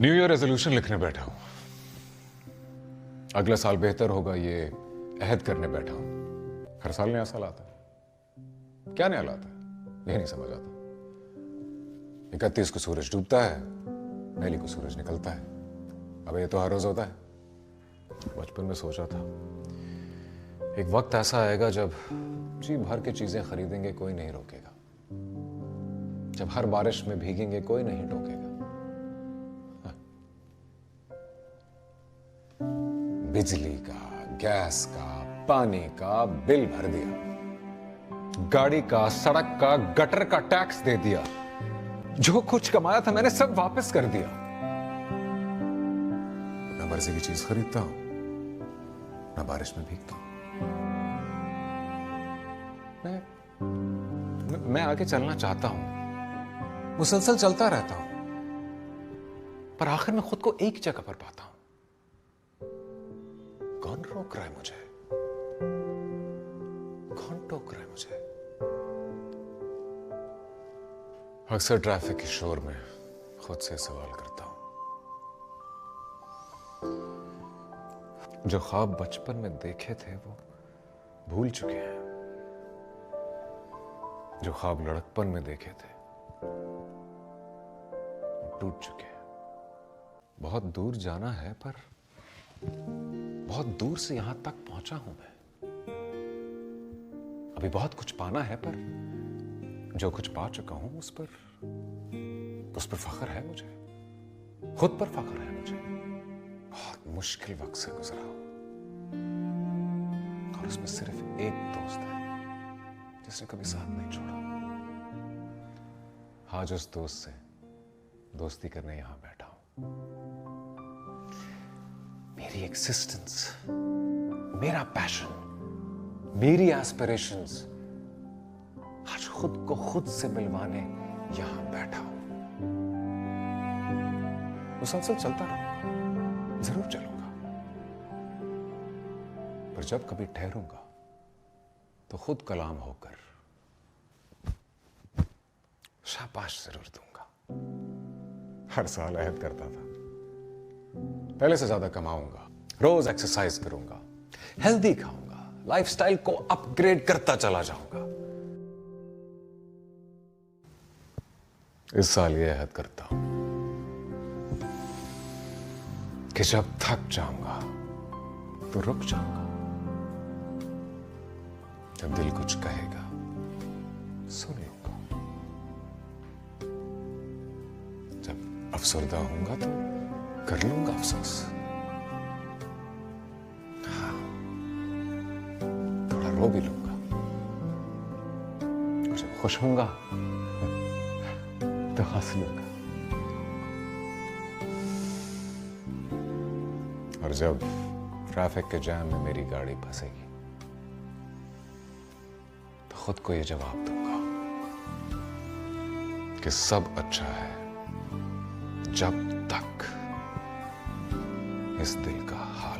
New year resolution लिखने बैठा हूं। अगला साल बेहतर होगा ये अहद करने बैठा हूं। हर साल नया साल आता है, क्या नया लाता है ये नहीं समझ आता। 31 को सूरज डूबता है, पहली को सूरज निकलता है। अब ये तो हर रोज होता है। बचपन में सोचा था एक वक्त ऐसा आएगा जब जी भर के चीजें खरीदेंगे, कोई नहीं रोकेगा। जब हर बारिश में भीगेंगे, कोई नहीं टोकेगा। बिजली का, गैस का, पानी का बिल भर दिया, गाड़ी का, सड़क का, गटर का टैक्स दे दिया। जो कुछ कमाया था मैंने सब वापस कर दिया। न मर्जी की चीज खरीदता हूं, न बारिश में भीगता हूं। मैं आगे चलना चाहता हूं, मुसलसल चलता रहता हूं, पर आखिर में खुद को एक जगह पर पाता हूं। कौन रोक रहा है मुझे? कौन टोक रहा है मुझे? अक्सर ट्रैफिक के शोर में खुद से सवाल करता हूं, जो ख्वाब बचपन में देखे थे वो भूल चुके हैं। जो ख्वाब लड़कपन में देखे थे वो टूट चुके हैं। बहुत दूर जाना है, पर बहुत दूर से यहां तक पहुंचा हूं मैं। अभी बहुत कुछ पाना है, पर जो कुछ पा चुका हूं उस पर फख्र है मुझे। खुद पर फख्र है मुझे। बहुत मुश्किल वक्त से गुजरा हूं, और उसमें सिर्फ एक दोस्त है जिसने कभी साथ नहीं छोड़ा। आज उस दोस्त से दोस्ती करने यहां बैठा हूं। मेरी एग्जिस्टेंस, मेरा पैशन, मेरी एस्पिरेशंस आज खुद को खुद से मिलवाने यहां बैठा हूं। मुसलसल चलता रहूंगा, जरूर चलूंगा, पर जब कभी ठहरूंगा तो खुद कलाम होकर शाबाश जरूर दूंगा। हर साल अहद करता था पहले से ज्यादा कमाऊंगा, रोज एक्सरसाइज करूंगा, हेल्दी खाऊंगा, लाइफस्टाइल को अपग्रेड करता चला जाऊंगा। इस साल ये अहद करता हूं कि जब थक जाऊंगा तो रुक जाऊंगा। जब दिल कुछ कहेगा सुन लूंगा। जब अफसरदा होऊंगा तो कर लूंगा अफसोस। हाँ, थोड़ा रो भी लूंगा। और जब खुश होऊंगा तो हंस लूंगा। और जब ट्रैफिक के जाम में मेरी गाड़ी फंसेगी तो खुद को ये जवाब दूंगा कि सब अच्छा है जब तक इस दिल का हाल